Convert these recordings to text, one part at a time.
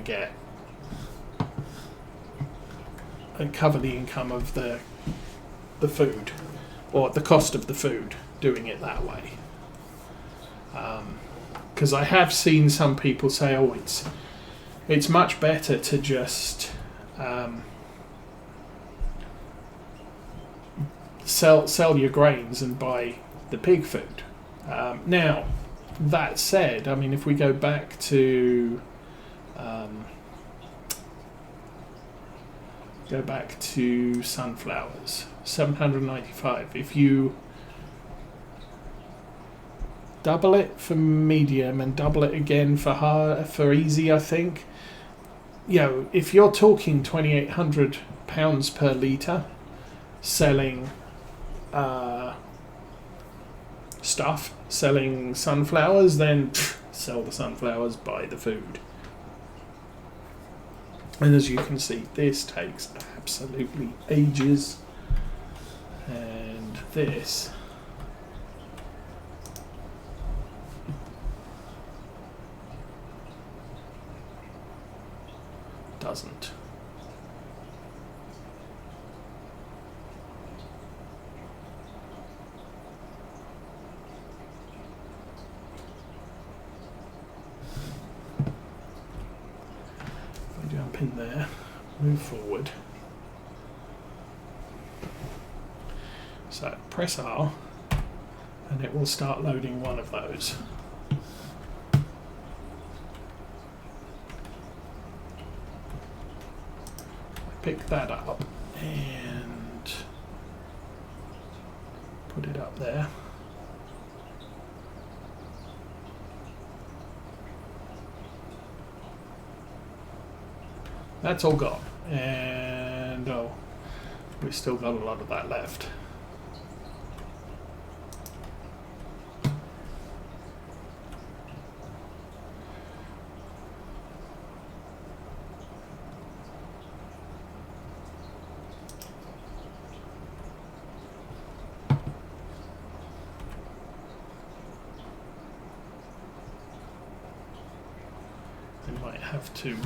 get and cover the income of the food, or the cost of the food, doing it that way. Because I have seen some people say, oh, it's much better to just sell your grains and buy the pig food. Now, that said, I mean, if we go back to sunflowers, 795. If you double it for medium and double it again for easy, I think, if you're talking £2,800 per litre selling selling sunflowers, then sell the sunflowers, buy the food. And as you can see, this takes absolutely ages, and this doesn't. Jump in there, move forward. So press R and it will start loading one of those. Pick that up and put it up there. That's all gone, and we've still got a lot of that left. We might have to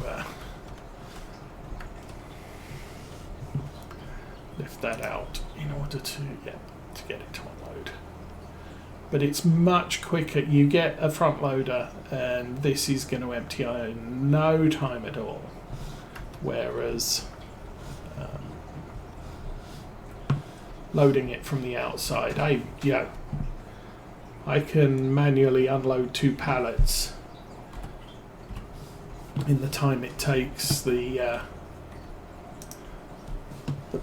lift that out in order to get it to unload. But it's much quicker. You get a front loader and this is going to empty in no time at all, whereas loading it from the outside, I can manually unload 2 pallets in the time it takes the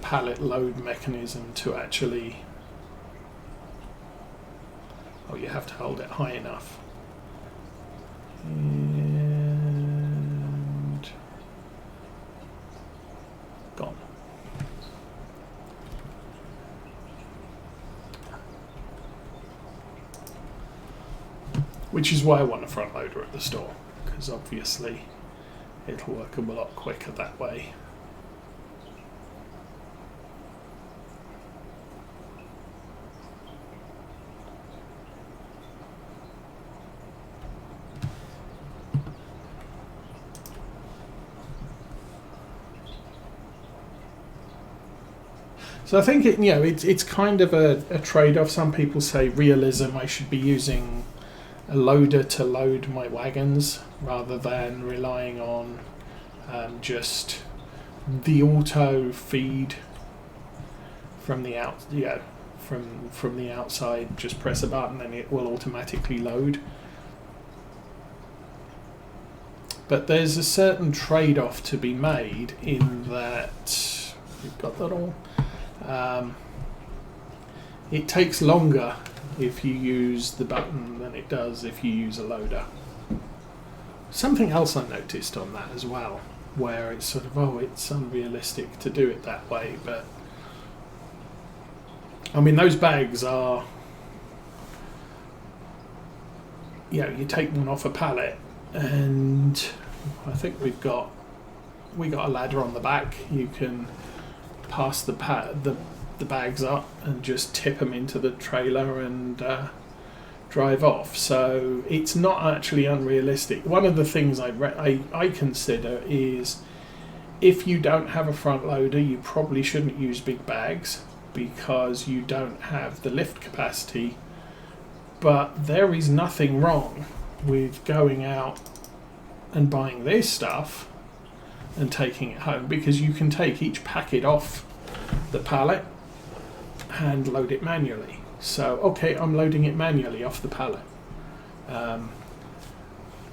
pallet load mechanism to actually... you have to hold it high enough. And gone. Which is why I want a front loader at the store, because obviously it'll work a lot quicker that way. So I think it's kind of a trade-off. Some people say realism, I should be using a loader to load my wagons rather than relying on just the auto feed from the from the outside. Just press a button and it will automatically load. But there's a certain trade-off to be made in that we've got that all. It takes longer if you use the button than it does if you use a loader. Something else I noticed on that as well, where it's sort of, it's unrealistic to do it that way, but I mean, those bags are, you take one off a pallet, and I think we got a ladder on the back. You can pass the bags up and just tip them into the trailer and drive off. So it's not actually unrealistic. One of the things I consider is, if you don't have a front loader, you probably shouldn't use big bags because you don't have the lift capacity. But there is nothing wrong with going out and buying this stuff and taking it home, because you can take each packet off the pallet and load it manually. So, okay, I'm loading it manually off the pallet.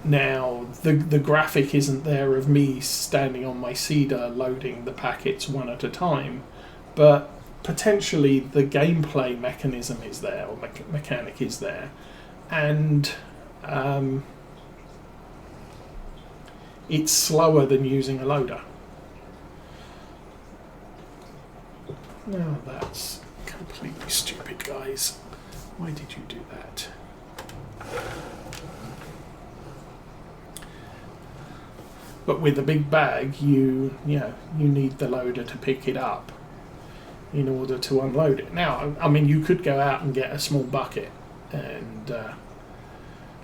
Now, the graphic isn't there of me standing on my cedar loading the packets one at a time, but potentially the gameplay mechanism is there, or mechanic is there, and it's slower than using a loader. Now that's completely stupid, guys. Why did you do that? But with a big bag, you need the loader to pick it up in order to unload it. Now, I mean, you could go out and get a small bucket and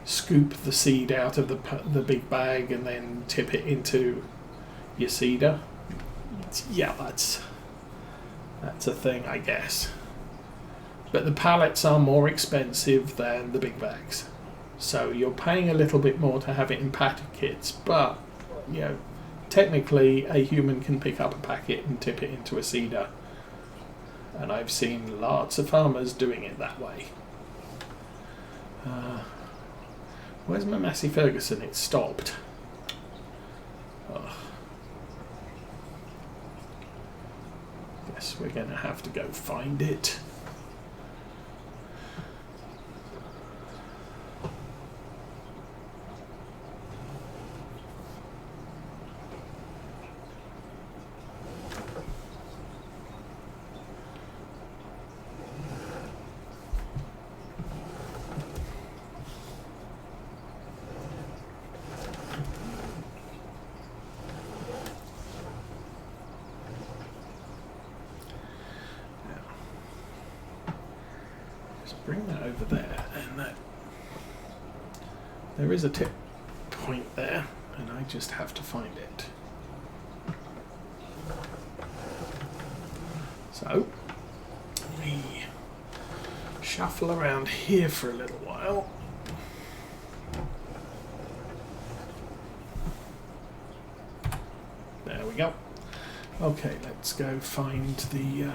scoop the seed out of the big bag and then tip it into your cedar. Yeah, that's a thing, I guess. But the pallets are more expensive than the big bags, so you're paying a little bit more to have it in packets. But technically, a human can pick up a packet and tip it into a cedar, and I've seen lots of farmers doing it that way. Where's my Massey Ferguson? It stopped. Guess we're going to have to go find it. Bring that over there, and there is a tip point there, and I just have to find it. So we shuffle around here for a little while. There we go. Okay, let's go find the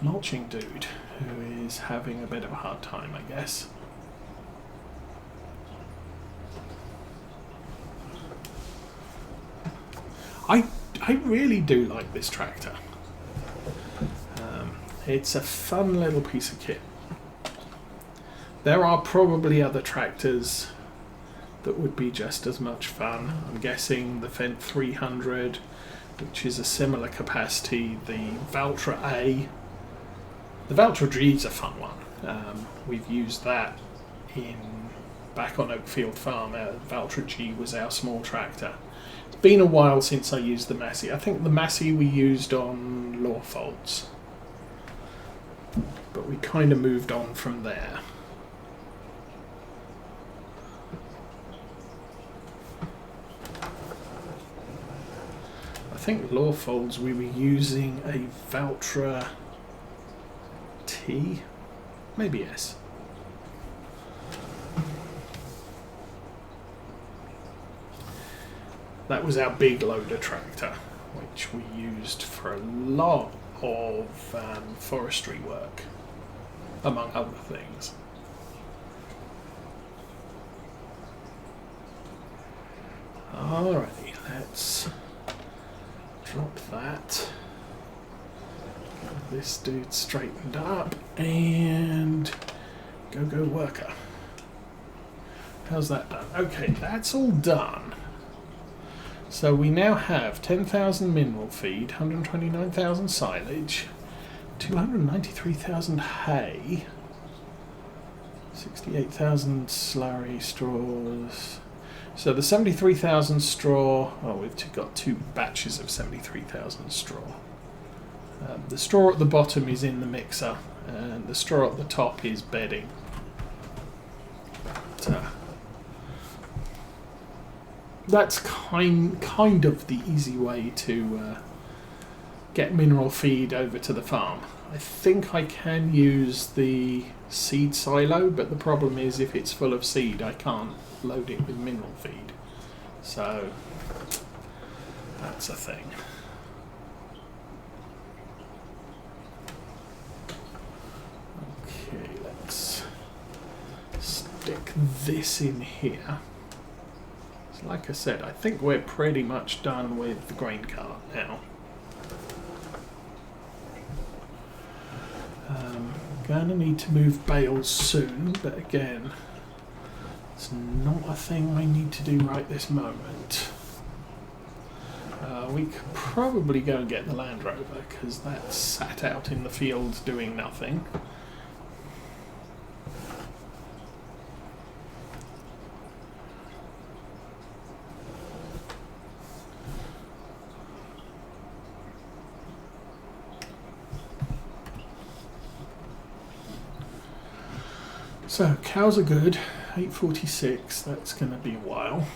mulching dude, who is having a bit of a hard time, I guess. I really do like this tractor. It's a fun little piece of kit. There are probably other tractors that would be just as much fun. I'm guessing the Fendt 300, which is a similar capacity, the Valtra A. The Valtra G is a fun one. We've used that back on Oakfield Farm. Valtra G was our small tractor. It's been a while since I used the Massey. I think the Massey we used on Lawfolds, but we kind of moved on from there. I think Lawfolds we were using a Valtra T, maybe S. That was our big loader tractor, which we used for a lot of forestry work, among other things. Alrighty, let's drop that. This dude straightened up, and go worker. How's that done? Okay, that's all done. So we now have 10,000 mineral feed, 129,000 silage, 293,000 hay, 68,000 slurry straws. So the 73,000 straw, we've got two batches of 73,000 straw. The straw at the bottom is in the mixer, and the straw at the top is bedding. but that's kind of the easy way to get mineral feed over to the farm. I think I can use the seed silo, but the problem is if it's full of seed I can't load it with mineral feed, so that's a thing. Okay, let's stick this in here. So like I said, I think we're pretty much done with the grain cart now. Gonna need to move bales soon, but again, it's not a thing I need to do right this moment. We could probably go and get the Land Rover, because that's sat out in the field doing nothing. So, cows are good, 8:46, that's going to be a while.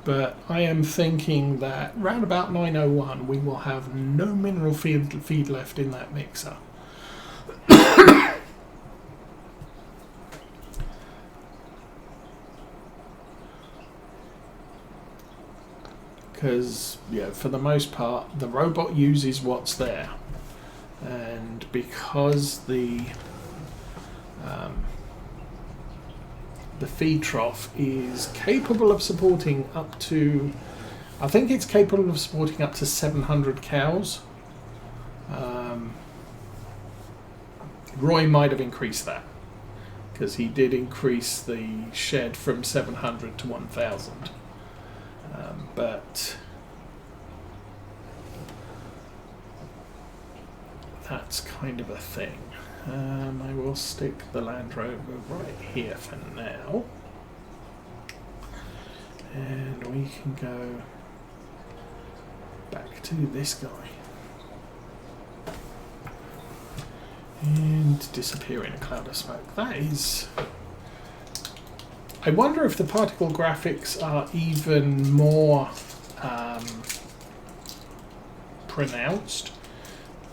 But I am thinking that round about 9:01 we will have no mineral feed left in that mixer. Because, yeah, for the most part, the robot uses what's there. And because the feed trough is capable of supporting up to, I think it's capable of supporting up to 700 cows. Roy might have increased that, because he did increase the shed from 700 to 1,000. But that's kind of a thing. I will stick the Land Rover right here for now. And we can go back to this guy. And disappear in a cloud of smoke. That is... I wonder if the particle graphics are even more pronounced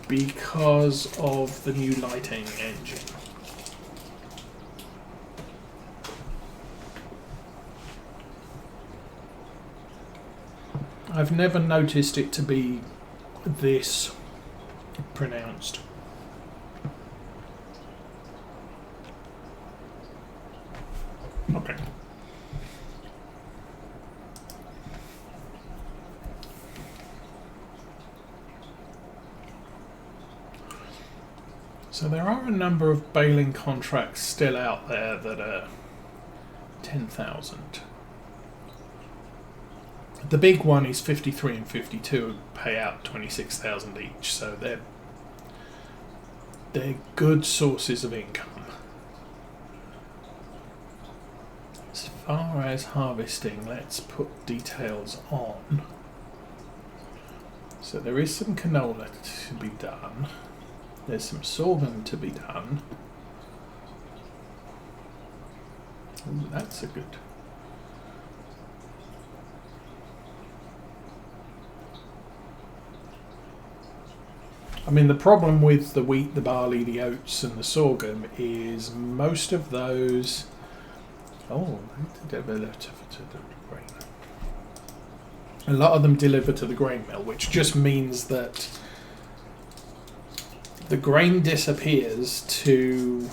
because of the new lighting engine. I've never noticed it to be this pronounced. Okay. So there are a number of baling contracts still out there that are 10,000. The big one is 53 and 52, pay out 26,000 each, so they're good sources of income. As far as harvesting, let's put details on. So there is some canola to be done. There's some sorghum to be done. Ooh, that's a good... I mean, the problem with the wheat, the barley, the oats and the sorghum is most of those... Oh, they deliver to the grain. A lot of them deliver to the grain mill, which just means that the grain disappears to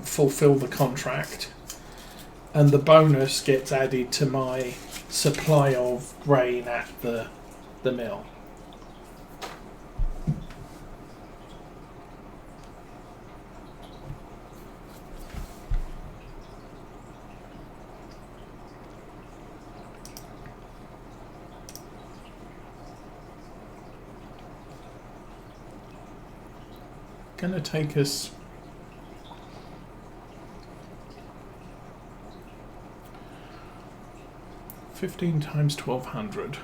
fulfill the contract, and the bonus gets added to my supply of grain at the mill. Going to take us 15 times 1200.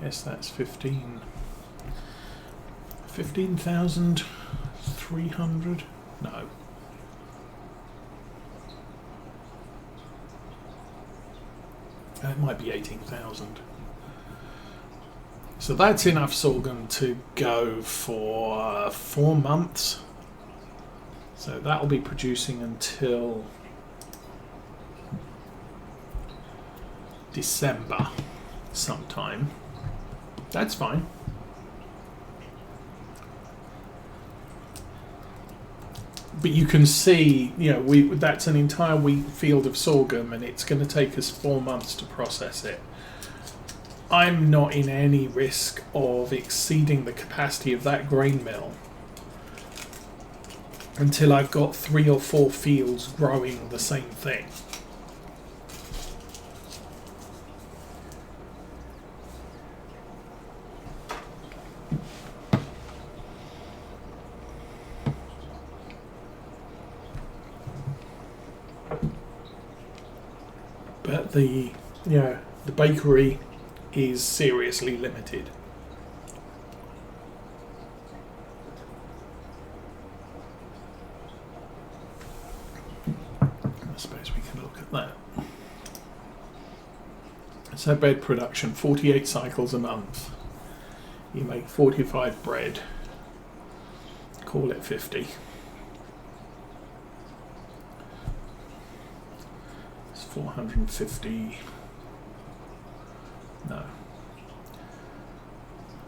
Yes, that's 15 15,300? No. It might be 18,000. So that's enough sorghum to go for 4 months. So that'll be producing until December sometime. That's fine. But you can see, you know, that's an entire wheat field of sorghum, and it's going to take us 4 months to process it. I'm not in any risk of exceeding the capacity of that grain mill until I've got 3 or 4 fields growing the same thing. But the bakery is seriously limited. I suppose we can look at that. So bread production, 48 cycles a month. You make 45 bread. Call it 50. It's 450. No.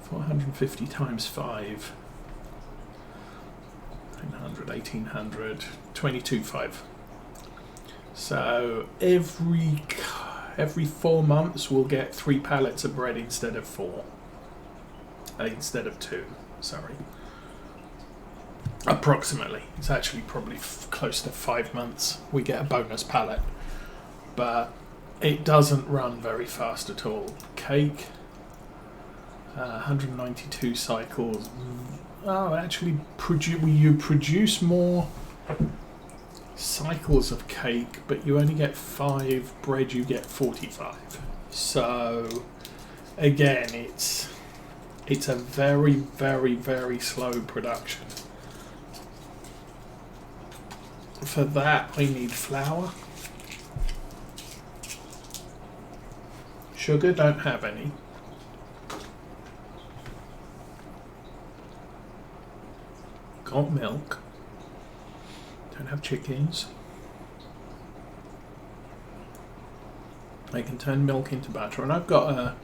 450 times 5. 900, 1800, 22.5. So every 4 months we'll get 3 pallets of bread instead of 4. Instead of 2, sorry. Approximately. It's actually probably close to 5 months we get a bonus pallet. But it doesn't run very fast at all. Cake, 192 cycles. Oh, actually, you produce more cycles of cake, but you only get 5. Bread, you get 45. So, again, it's a very, very, very slow production. For that, I need flour. Sugar, don't have any. Got milk. Don't have chickens. I can turn milk into butter, and I've got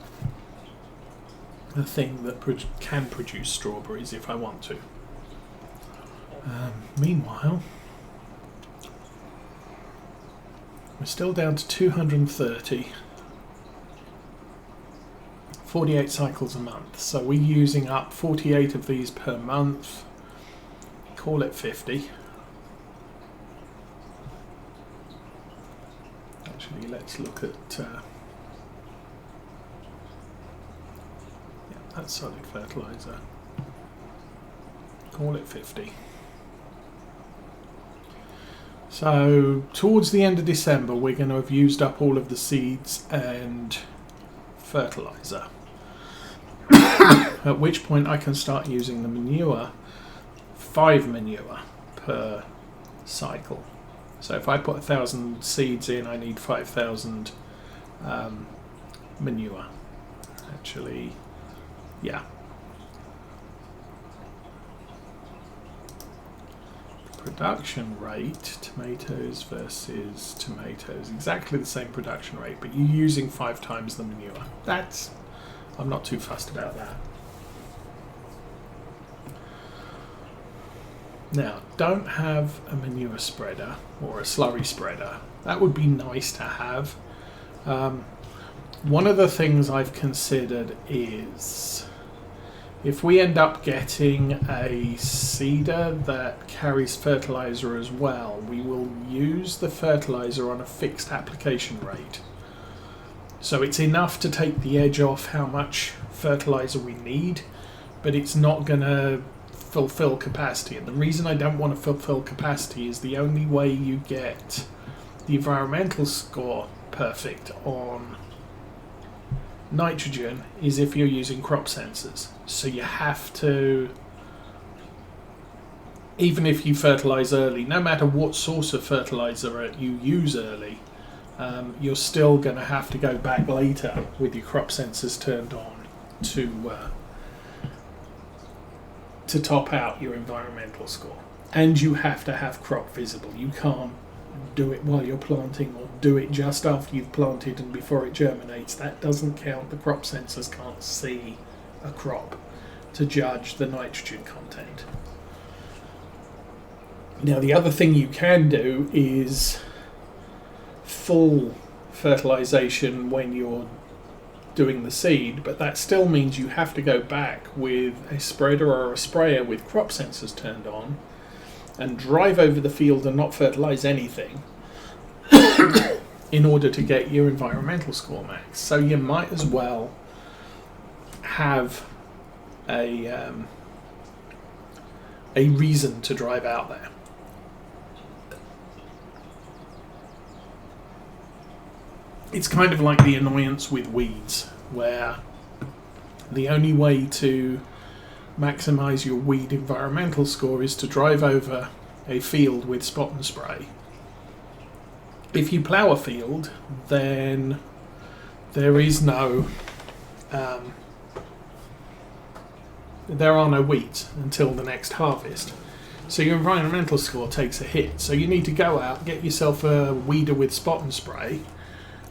a thing that can produce strawberries if I want to. Meanwhile, we're still down to 230. 48 cycles a month, so we're using up 48 of these per month. Call it 50. Actually, let's look at that's solid fertilizer. Call it 50. So towards the end of December we're going to have used up all of the seeds and fertilizer. At which point I can start using the manure, 5 manure per cycle. So if I put 1,000 seeds in, I need 5,000 manure. Actually, yeah. Production rate, tomatoes versus tomatoes, exactly the same production rate, but you're using 5 times the manure. I'm not too fussed about that. Now, don't have a manure spreader or a slurry spreader. That would be nice to have. One of the things I've considered is if we end up getting a seeder that carries fertilizer as well, we will use the fertilizer on a fixed application rate. So it's enough to take the edge off how much fertilizer we need, but it's not going to fulfill capacity. And the reason I don't want to fulfill capacity is the only way you get the environmental score perfect on nitrogen is if you're using crop sensors. So you have to even if you fertilise early, no matter what source of fertiliser you use early, you're still going to have to go back later with your crop sensors turned on to top out your environmental score. And you have to have crop visible. You can't do it while you're planting or do it just after you've planted and before it germinates. That doesn't count. The crop sensors can't see a crop to judge the nitrogen content. Now, the other thing you can do is full fertilization when you're doing the seed, but that still means you have to go back with a spreader or a sprayer with crop sensors turned on and drive over the field and not fertilize anything in order to get your environmental score max. So you might as well have a reason to drive out there. It's kind of like the annoyance with weeds, where the only way to maximize your weed environmental score is to drive over a field with spot and spray. If you plough a field, then there is no there are no weeds until the next harvest. So your environmental score takes a hit. So you need to go out, get yourself a weeder with spot and spray,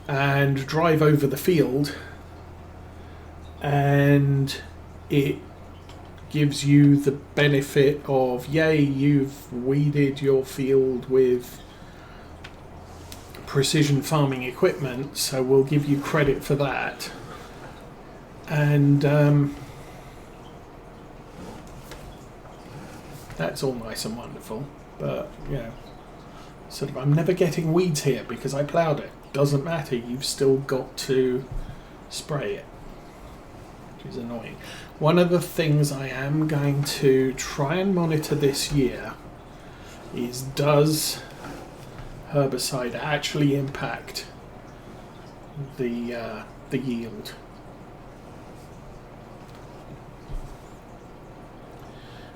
and drive over the field, and it gives you the benefit of, yay, you've weeded your field with precision farming equipment, so we'll give you credit for that. And that's all nice and wonderful, but sort of, I'm never getting weeds here because I ploughed it. Doesn't matter, you've still got to spray it, which is annoying. One of the things I am going to try and monitor this year is, does herbicide actually impact the yield?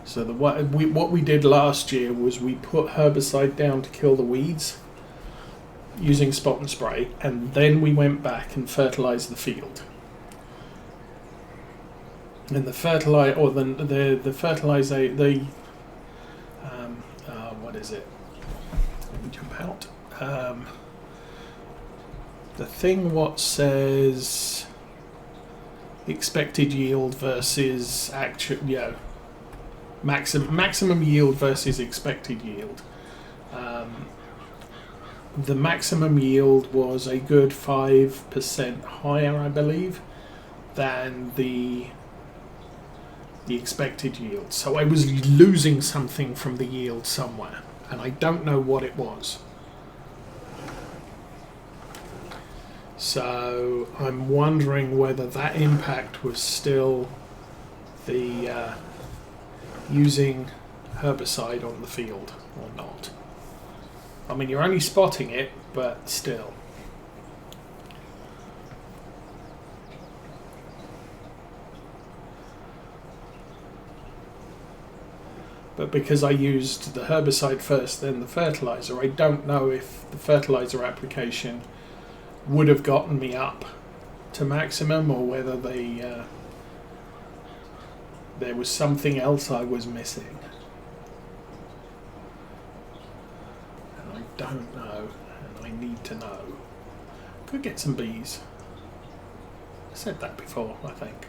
So what we did last year was we put herbicide down to kill the weeds using spot and spray, and then we went back and fertilized the field. And the fertilizer, or the fertilizer, what is it? Let me jump out. The thing what says expected yield versus actual, maximum yield versus expected yield. The maximum yield was a good 5% higher, I believe, than the expected yield. So I was losing something from the yield somewhere, and I don't know what it was. So I'm wondering whether that impact was still the using herbicide on the field or not. I mean, you're only spotting it, but still. But because I used the herbicide first, then the fertilizer, I don't know if the fertilizer application would have gotten me up to maximum, or whether there was something else I was missing. And I don't know, and I need to know. Could get some bees. I said that before, I think.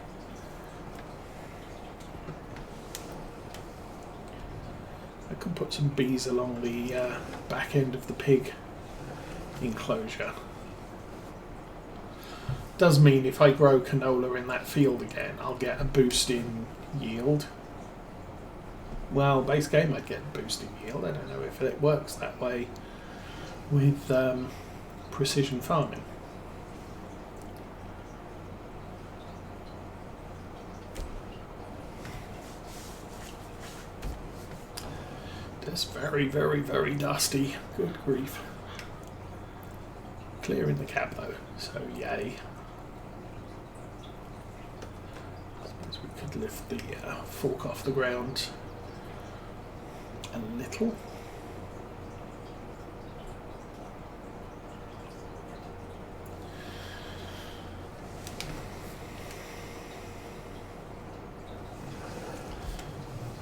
I could put some bees along the back end of the pig enclosure. Does mean if I grow canola in that field again, I'll get a boost in yield. Well, base game I'd get a boost in yield. I don't know if it works that way with precision farming. It's very, very, very dusty. Good grief. Clear in the cap though, so yay. I suppose we could lift the fork off the ground a little.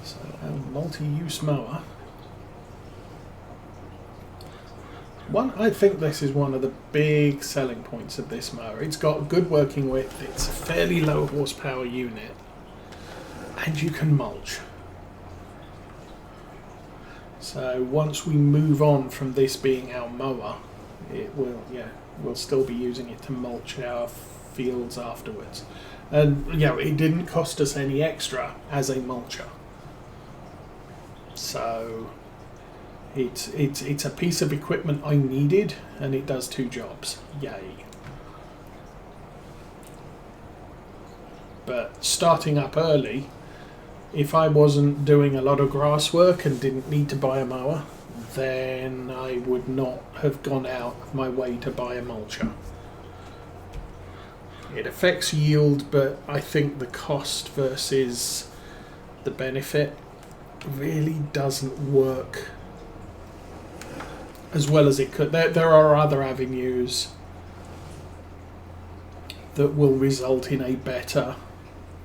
So our multi-use mower. I think this is one of the big selling points of this mower. It's got good working width, it's a fairly low horsepower unit, and you can mulch. So once we move on from this being our mower, we'll still be using it to mulch our fields afterwards. And it didn't cost us any extra as a mulcher. So it's a piece of equipment I needed, and it does two jobs. Yay. But starting up early, if I wasn't doing a lot of grass work and didn't need to buy a mower, then I would not have gone out of my way to buy a mulcher. It affects yield, but I think the cost versus the benefit really doesn't work as well as it could. There are other avenues that will result in a better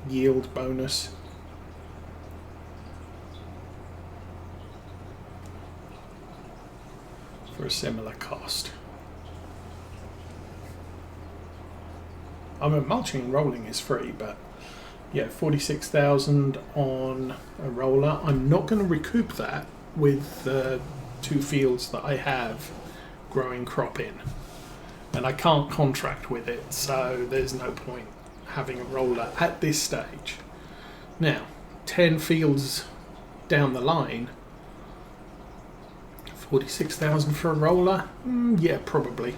yield bonus. For a similar cost. I mean, mulching and rolling is free, but 46,000 on a roller. I'm not going to recoup that with the two fields that I have growing crop in, and I can't contract with it, so there's no point having a roller at this stage. Now, 10 fields down the line, 46,000 for a roller? Yeah, probably.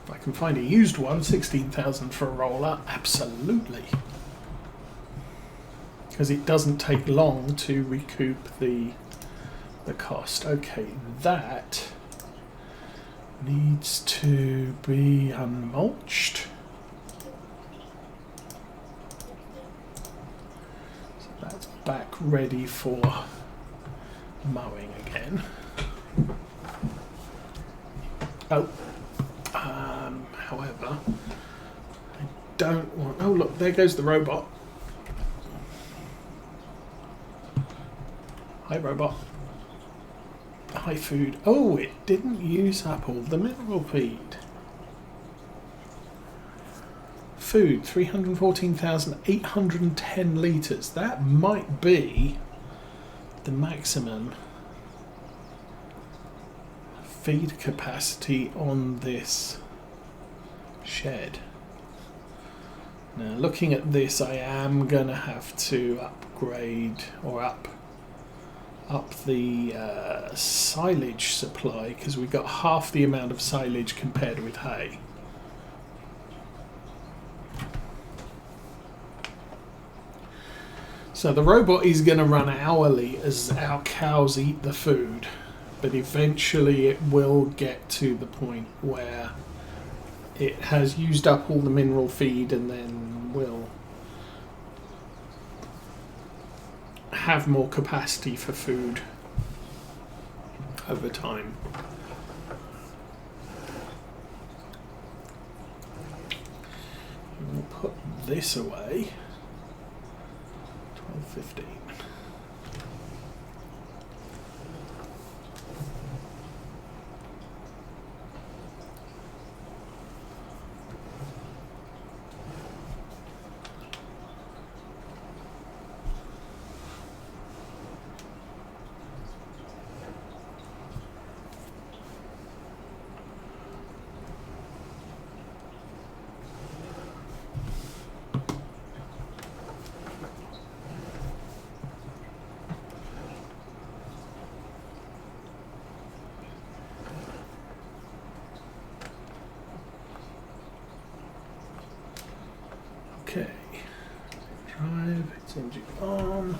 If I can find a used one, 16,000 for a roller, absolutely. Because it doesn't take long to recoup the cost. Okay, that needs to be unmulched. So that's back ready for mowing again. However, I don't want... Oh, look, there goes the robot. Hi, robot. Hi, food. Oh, it didn't use up all the mineral feed. Food, 314,810 litres. That might be the maximum feed capacity on this shed. Now, looking at this, I am going to have to upgrade or up the silage supply, because we've got half the amount of silage compared with hay. So the robot is going to run hourly as our cows eat the food, but eventually it will get to the point where it has used up all the mineral feed and then will have more capacity for food over time. We'll put this away. 12:15. Okay, drive, it's engine on,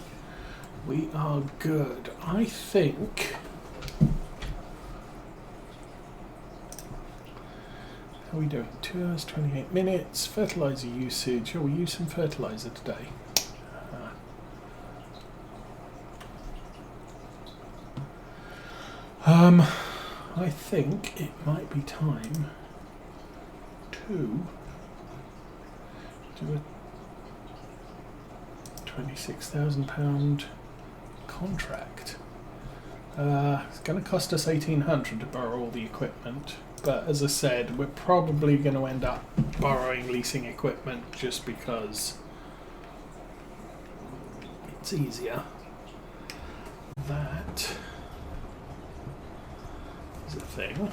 we are good. I think, how are we doing? 2 hours, 28 minutes, fertiliser usage, we use some fertiliser today. I think it might be time to do a £26,000 contract. It's going to cost us 1,800 to borrow all the equipment, but as I said, we're probably going to end up leasing equipment just because it's easier. That is a thing.